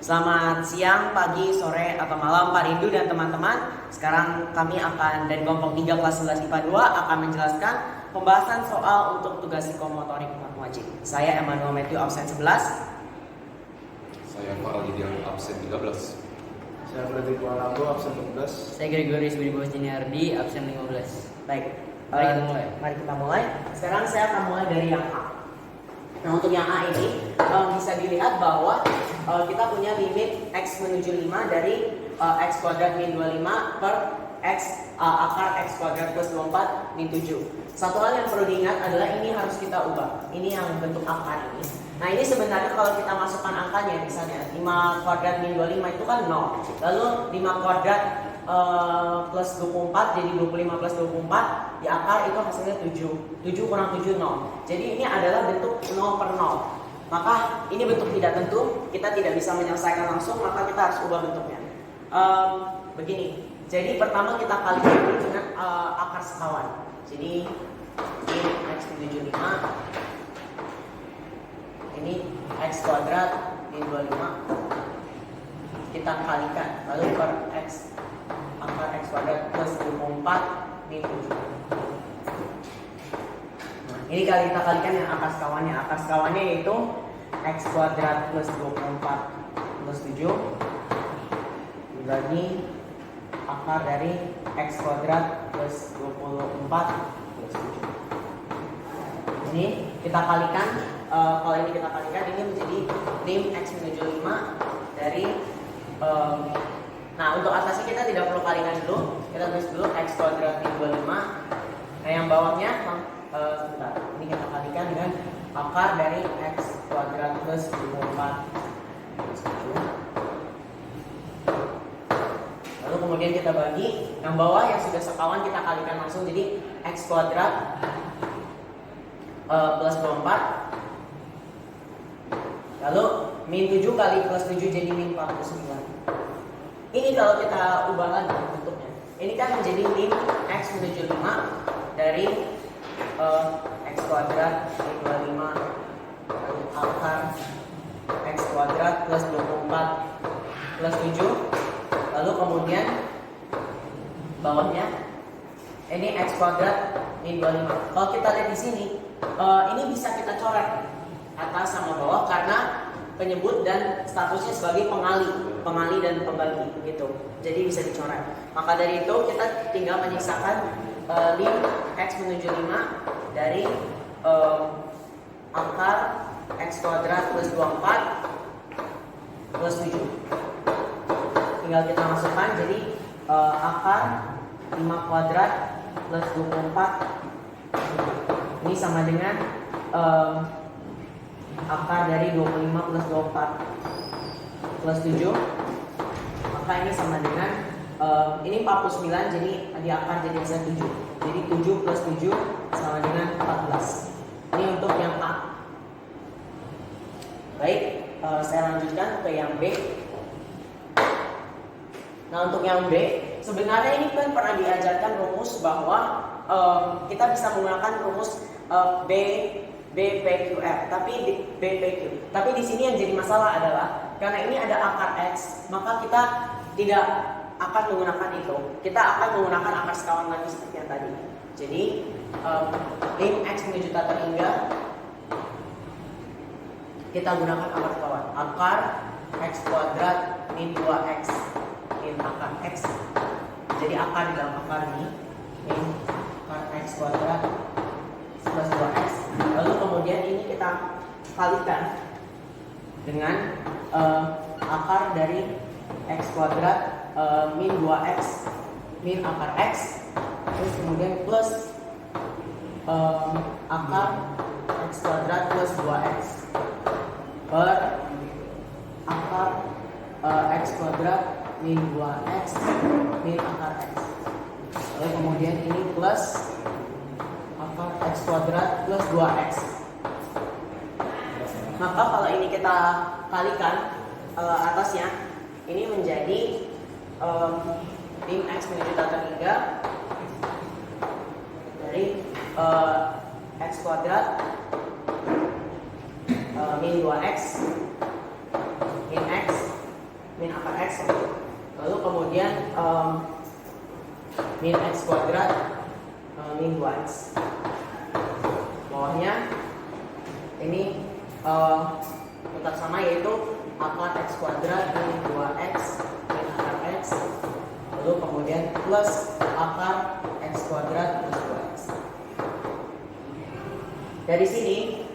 Selamat siang, pagi, sore, atau malam Pak Rindu dan teman-teman. Sekarang kami akan dari kelompok 3 kelas 11 IPA 2 akan menjelaskan pembahasan soal untuk tugas psikomotorik wajib. Saya Emmanuel Matthew absen 11. Saya Farah Gideon absen 13. Saya Fredrik Walago absen 14. Saya Gregorius Budi Bosjiniardi absen 15. Baik, Mari kita Mari kita mulai. mulai. Sekarang saya akan mulai dari yang A. Nah, untuk yang A ini bisa dilihat bahwa kita punya limit X menuju 5 dari X kuadrat min 25 per X akar X kuadrat plus 24 min 7. Satu hal yang perlu diingat adalah ini harus kita ubah. Ini yang bentuk akar ini. Nah, ini sebenarnya kalau kita masukkan angkanya, misalnya 5 kuadrat min 25 itu kan 0. Lalu 5 kuadrat plus 24 jadi 25 plus 24 di akar itu hasilnya 7. 7 kurang 7 0. Jadi ini adalah bentuk 0 per 0. Maka ini bentuk tidak tentu, kita tidak bisa menyelesaikan langsung, maka kita harus ubah bentuknya. Begini. Jadi pertama kita kalikan dulu dengan akar sekawan. Jadi ini X menuju 5. Ini X kuadrat min 25. Kita kalikan lalu per X akar X kuadrat plus 24 min 7. Nah, ini kali kita kalikan yang akar sekawannya. Akar sekawannya yaitu X kuadrat plus 24 plus 7 dibagi akar dari X kuadrat plus 24 plus 7. Ini kita kalikan, kalau ini kita kalikan, ini menjadi lim X menuju 5 dari nah, untuk atasnya kita tidak perlu kalikan dulu. Kita tulis dulu X kuadrat min 25. Nah, yang bawahnya sebentar. Ini kita kalikan dengan akar dari X kuadrat plus 24 plus 7. Lalu kemudian kita bagi. Yang bawah yang sudah sekawan kita kalikan langsung. Jadi X kuadrat plus 24. Lalu min 7 kali plus 7 jadi min 49. Ini kalau kita ubah lagi bentuknya. Ini kan menjadi lim X menuju 5 dari X kuadrat min 25 kali akar X kuadrat plus 24 plus 7. Lalu kemudian bawahnya ini X kuadrat min 25. Kalau kita lihat di sini, ini bisa kita coret atas sama bawah karena penyebut dan statusnya sebagai pengali dan pembagi gitu. Jadi bisa dicoret. Maka dari itu kita tinggal menyisakan lim X menuju 5 dari akar X kuadrat plus 24 plus 7. Tinggal kita masukkan, jadi akar 5 kuadrat plus 24 ini sama dengan akar dari 25 plus 24 plus 7. Maka ini sama dengan ini 49, jadi di akar jadi bisa 7. Jadi 7 plus 7 sama dengan 14. Ini untuk yang A. Baik, saya lanjutkan ke yang B. Nah, untuk yang B, sebenarnya ini kan pernah diajarkan rumus bahwa kita bisa menggunakan rumus BPQR, tapi BPQ. Tapi di sini yang jadi masalah adalah karena ini ada akar X, maka kita tidak akan menggunakan itu. Kita akan menggunakan akar sekawan lagi seperti yang tadi. Jadi lim X menuju tata hingga kita gunakan akar sekawan. Akar X kuadrat min 2X min akar X. Jadi akar di dalam akar ini min akar X kuadrat plus 2X. Lalu kemudian ini kita kalikan dengan akar dari X kuadrat min 2X min akar X, terus kemudian plus akar X kuadrat plus 2X per akar X kuadrat min 2X min akar X. Lalu kemudian ini plus akar X kuadrat plus 2X. Maka kalau ini kita kalikan atasnya, ini menjadi lim X menuju tata hingga dari X kuadrat min 2X min X akar X. Lalu kemudian min X kuadrat min 2X. Bawahnya ini tetap sama, yaitu akar X kuadrat min 2X min akar X. Lalu kemudian plus akar X kuadrat plus 2X. Dari sini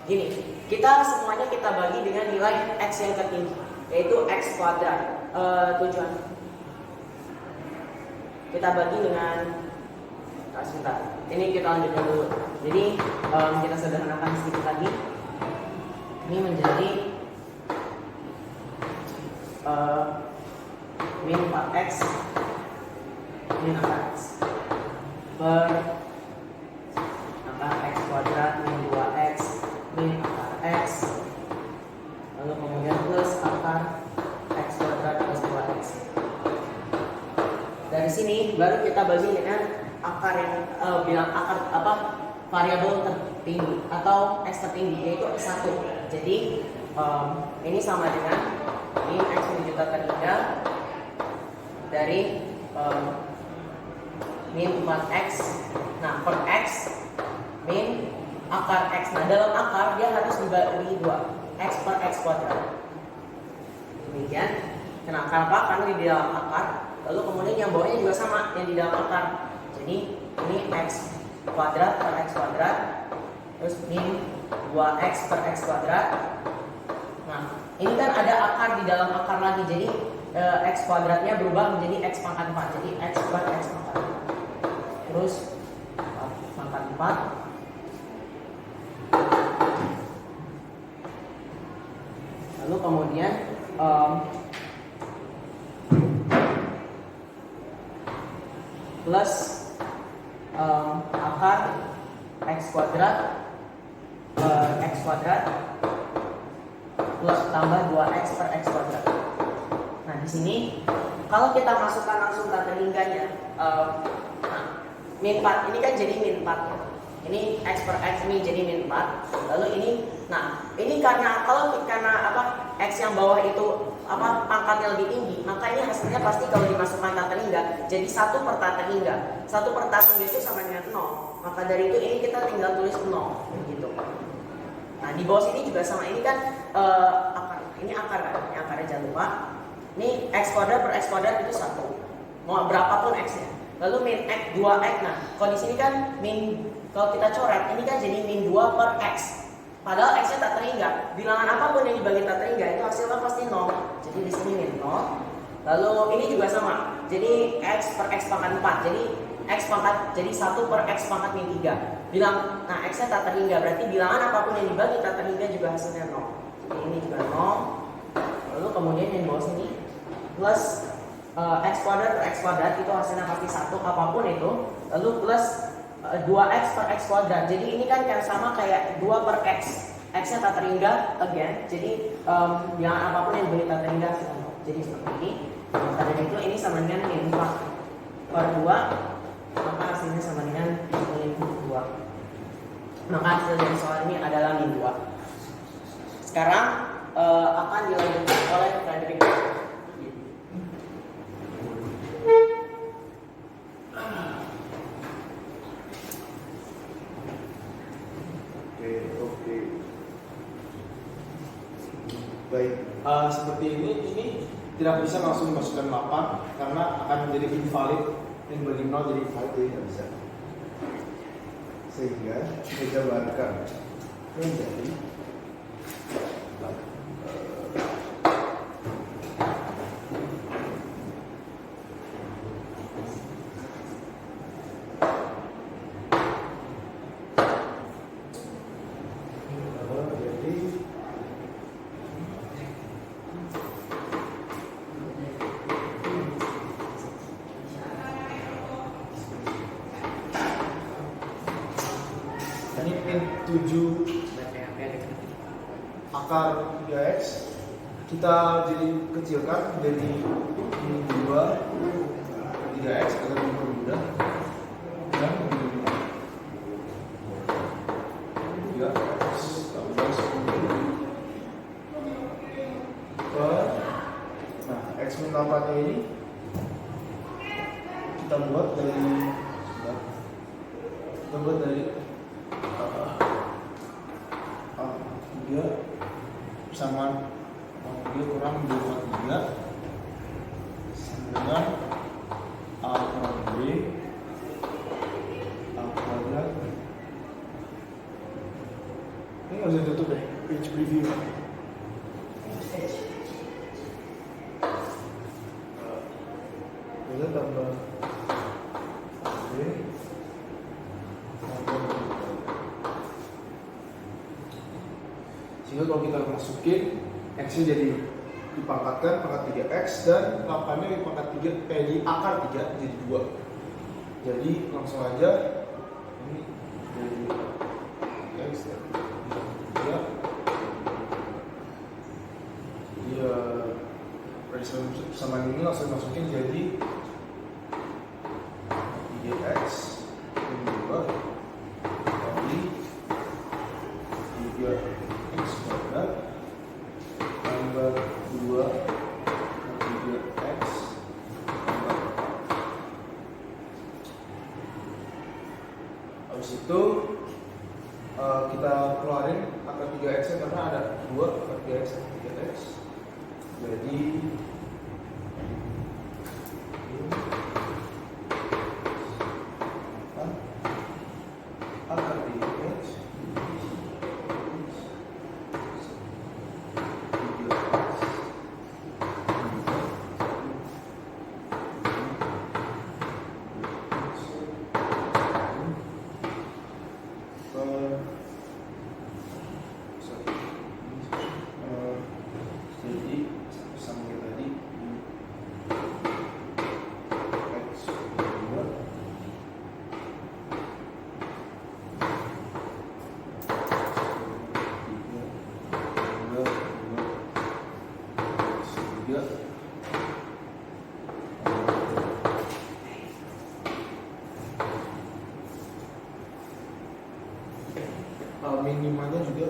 gini, kita semuanya kita bagi dengan nilai X yang tertinggi, yaitu X kuadrat. Tujuan kita bagi dengan sebentar. Ini kita lanjutkan dulu. Jadi kita sederhanakan sedikit lagi. Ini menjadi min 4X min akar X per akar X kuadrat min 2X min akar X, lalu kemudian plus akar X kuadrat plus 2X. Dari sini baru kita bagi dengan akar yang bilang akar apa, variabel tertinggi atau X tertinggi, yaitu X1. Jadi ini sama dengan min X menuju terhingga dari min 4X, nah per X min akar X. Nah dalam akar dia harus dibagi 2, X per X kuadrat. Demikian. Kenapa? Karena di dalam akar. Lalu kemudian yang bawahnya juga sama, yang di dalam akar. Jadi ini X kuadrat per X kuadrat, terus min 2X per X kuadrat. Nah ini kan ada akar di dalam akar lagi, jadi X kuadratnya berubah menjadi X pangkat 4, jadi X per X pangkat 4, terus pangkat 4 lalu kemudian plus akar X kuadrat X kuadrat plus tambah 2X per X kuadrat. Nah di sini kalau kita masukkan langsung tata lingganya, min 4 ini kan jadi min 4. Ini X per X ini jadi min 4. Lalu ini, nah ini karena apa, X yang bawah itu apa pangkatnya lebih tinggi, maka ini hasilnya pasti kalau dimasukkan tata lingga jadi 1 per tata lingga. 1 per tata lingga itu sama dengan 0. Maka dari itu ini kita tinggal tulis 0 gitu. Nah di bawah sini juga sama, ini kan akar, ini akar kan, ini akarnya jangan lupa. Ini X kuadrat per X kuadrat itu 1, mau berapapun X nya. Lalu min X 2X, nah kalau di sini kan min, kalau kita coret ini kan jadi min 2 per X. Padahal X nya tak terhingga, bilangan apapun yang dibagi tak terhingga itu hasilnya pasti 0. Jadi di sini min 0. Lalu ini juga sama, jadi X per X pangkat 4, jadi X pangkat jadi 1 per X pangkat min 3. Bilang, nah X nya tak terhingga, berarti bilangan apapun yang dibagi tak terhingga juga hasilnya 0. Jadi ini juga 0. Lalu kemudian yang di bawah sini plus X kuadrat per X kuadrat itu hasilnya pasti 1 apapun itu. Lalu plus 2X per X kuadrat. Jadi ini kan sama kayak 2 per X. X nya tak terhingga again. Jadi bilangan apapun yang dibagi tak terhingga hasilnya 0. Jadi seperti ini. Maka dari itu ini sama dengan min 4 per 2. Maka hasilnya sama dengan min 2. Maka hasil dari soal ini adalah min 2. Sekarang akan dilanjutkan oleh Frederick. Oke. Baik, seperti ini tidak bisa langsung dimasukkan 8 karena akan menjadi invalid, yang bagi 0 jadi invalid, jadi tidak bisa. Sehingga kita jabarkan menjadi ini min 7 akar 3X kita jadi kecilkan menjadi min 2 3X agar mempermudah dan min 3X tambah 10 per 8-nya ini kita buat dari 3 sama 3 kurang 23 sama dengan A kurang B A kuadrat. Ini nggak bisa tutup deh, page preview. Kita tambah B tambah. Sehingga kalau kita masukin X-nya jadi dipangkatkan pangkat 3X dan 8-nya dipangkat 3, di akar 3 jadi 2. Jadi langsung aja ini jadi X ya. Jadi persamaan ini langsung masukin jadi 3X dan 2 kali 3X kuadrat tambah 2 kali 3X tambah 4. Habis itu kita keluarin akar 3X nya karena ada 2 akar 3X dan 3X. Jadi akar 3X jadi sama kayak tadi X kedua minimanya juga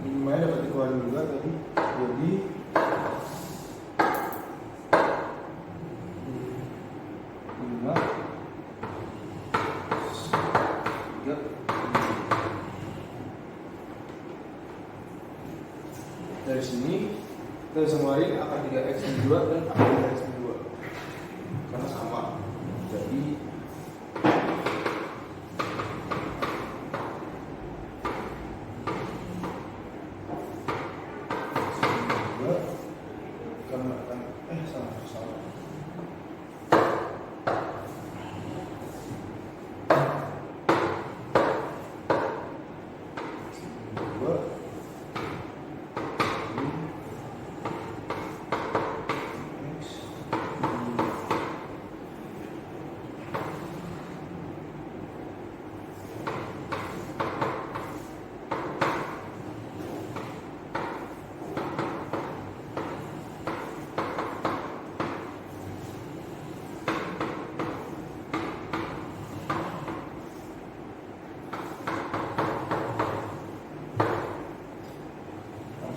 minimanya dapat dikeluarin juga tadi jadi 5 3 dari sini kita bisa ngeluarin akar 3X min 2 dan akar 3X min 2 karena sama. Jadi karena akan salah.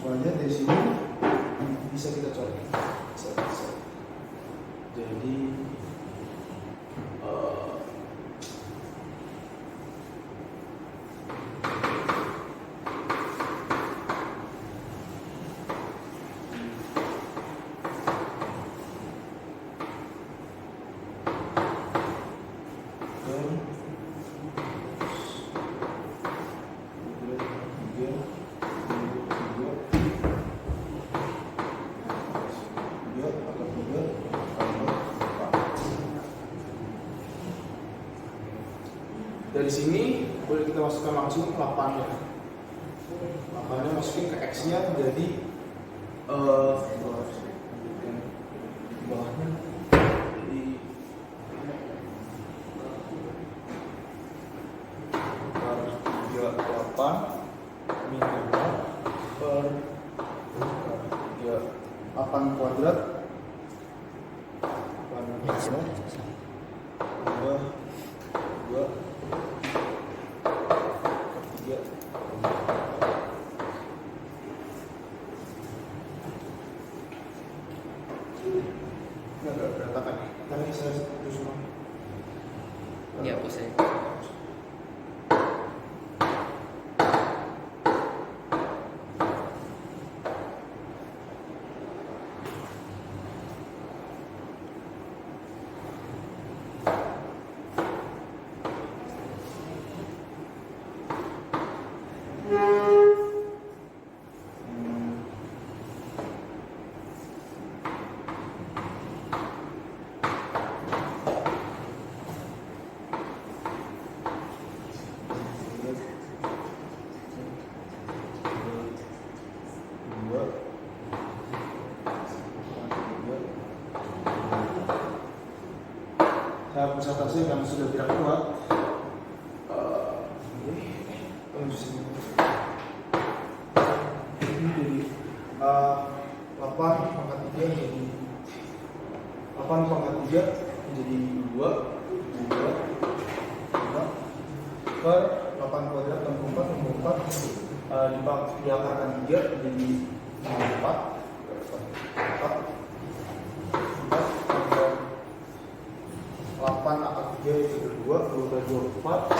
Soalnya dari sini bisa kita coret, bisa. Jadi dari sini boleh kita masukkan langsung 8-nya. 8-nya masukin ke X-nya jadi bawahnya di per 38 min 2 per 8 kuadrat 8 kuadrat tambah 2 Ini agak berantakan nih. Tadi saya setuju semua. Dihapus ya. Saya presentasi yang sudah tidak kuat. Ini jadi 8 pangkat 3 menjadi 8 pangkat 3 menjadi 2 per 8 kuadrat 64 diakarkan 3 menjadi 4 8 akar 3 itu 2 bagi 24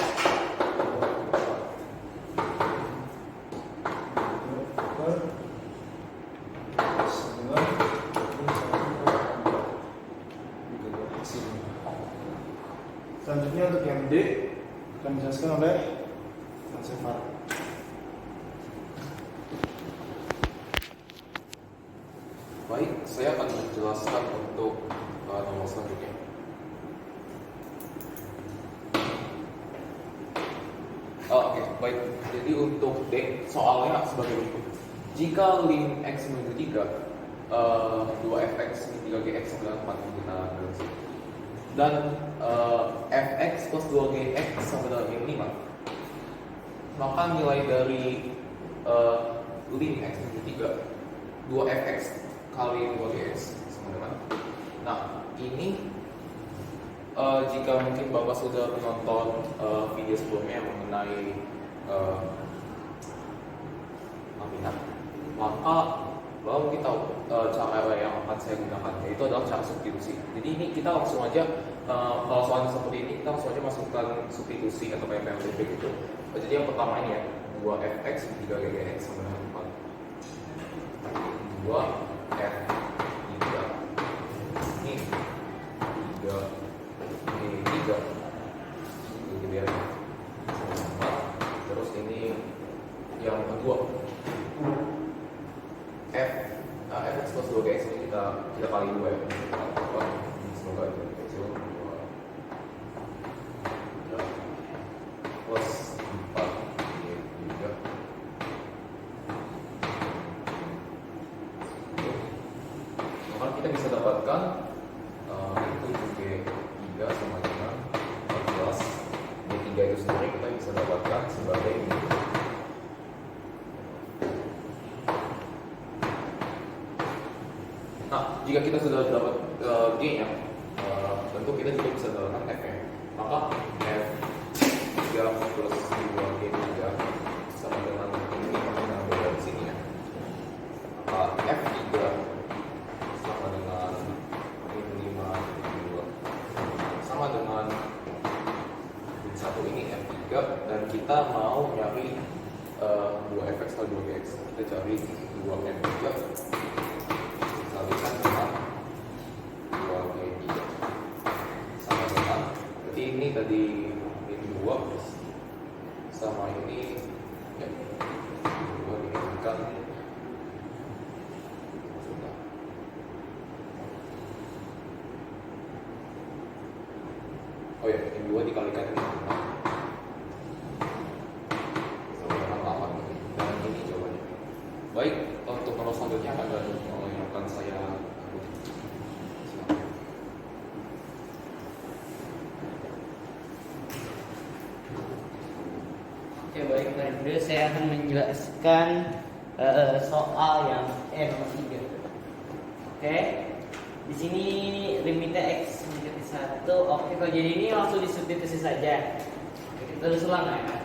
selanjutnya untuk yang D akan dijelaskan oleh Mas Sefar. Baik, saya akan menjelaskan untuk nomor selanjutnya. Oke, baik. Jadi untuk D, soalnya sebagai berikut. Jika lim X menuju 3, 2fx min 3gx adalah 4 menggunakan relasi. Dan fx plus 2gx sama dengan min 5. Maka nilai dari lim X menuju 3, 2fx kali 2gx sama dengan. Nah, ini jika mungkin Bapak sudah menonton video sebelumnya mengenai Aminah, maka Bapak mungkin tahu cara yang akan saya gunakan, yaitu adalah cara substitusi. Jadi ini kita langsung aja, kalau soalnya seperti ini, kita langsung aja masukkan substitusi atau PMLDP gitu. Jadi yang pertama ini ya, 2fx 3gx sama dengan 4. 2f 3 ini 3 ini biar sama. Terus ini yang kedua fx plus 2gx ini kita kali 2 ya. Semoga itu kecil 2 plus 4 3. Maka kita bisa dapatkan itu G3 sama dengan 14. G3 itu sendiri kita bisa dapatkan sebagai ini. Nah, jika kita sudah dapat G-nya, tentu kita juga bisa dapatkan F-nya. Maka F3 plus 2G3 sama dengan ini, kita ambil dari sini ya. Maka F3 sama dengan min 5 sama dengan min 1 ini F3, dan kita mau nyari 2fx kali 2gx. Kita cari 2f3 kalikan dengan 2g3 sama dengan, berarti ini tadi min 2 sama ini ya, 2 dikalikan oh ya, min 2 dikalikan ini sama dengan 8, dan ini jawabannya. Baik, untuk nomor selanjutnya akan saya Oke, baik, dari saya akan menjelaskan soal yang nomor 3. Oke, di sini limitnya x menjadi 1. Oke, kalau jadi ini langsung disubstitusi saja. Oke, kita tulis ulang ya.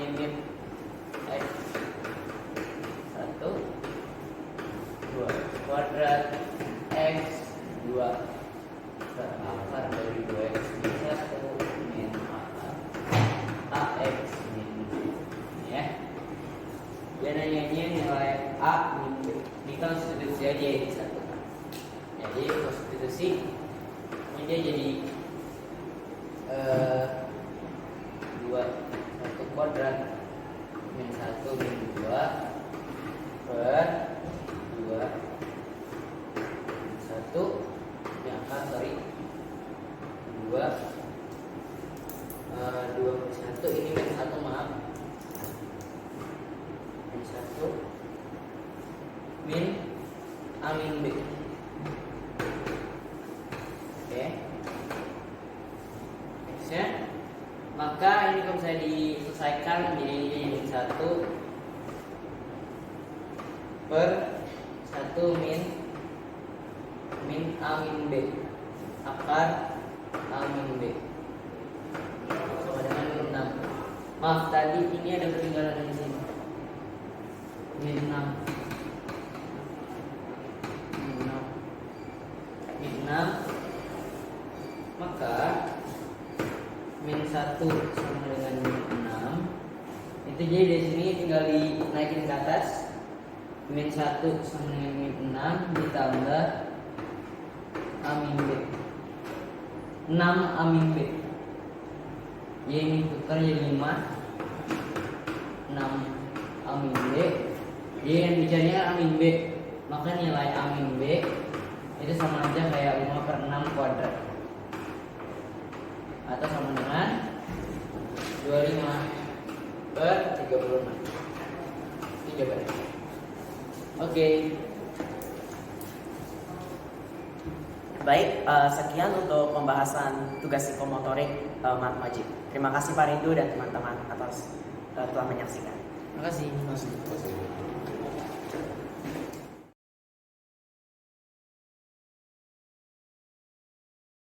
Limit x 1 2 kuadrat 2 per akar dari 2x min 1 min ax min b. Ya. Dia nanyanya nilai a min b. Ini kan substitusi aja di 1. Jadi substitusi ini dia jadi 2 1 kuadrat min 1 min 2 per 2 1 yang akar sorry 2 min 1 ini min 1 maaf min 1 min a min b. Oke. Nextnya, maka ini kalau bisa diselesaikan menjadi min 1 per 1 min a min b akar a min b sama dengan min 6. Maaf tadi ini ada ketinggalan di sini min 6 min 6 maka min 1 sama dengan min 6 itu jadi dari sini tinggal dinaikin ke atas. Min 1 sama dengan min 6 ditambah a min b 6 a min b. Ya ini tukar jadi 5 6 a min b. Jadi yang dicarinya a min b, maka nilai a min b itu sama aja kayak 5 per 6 kuadrat atau sama dengan 25 per 36. Ini jawabannya. Oke. Baik, sekian untuk pembahasan tugas psikomotorik Mat Majid. Terima kasih Pak Rindu dan teman-teman atas telah menyaksikan. Terima kasih. Terima kasih.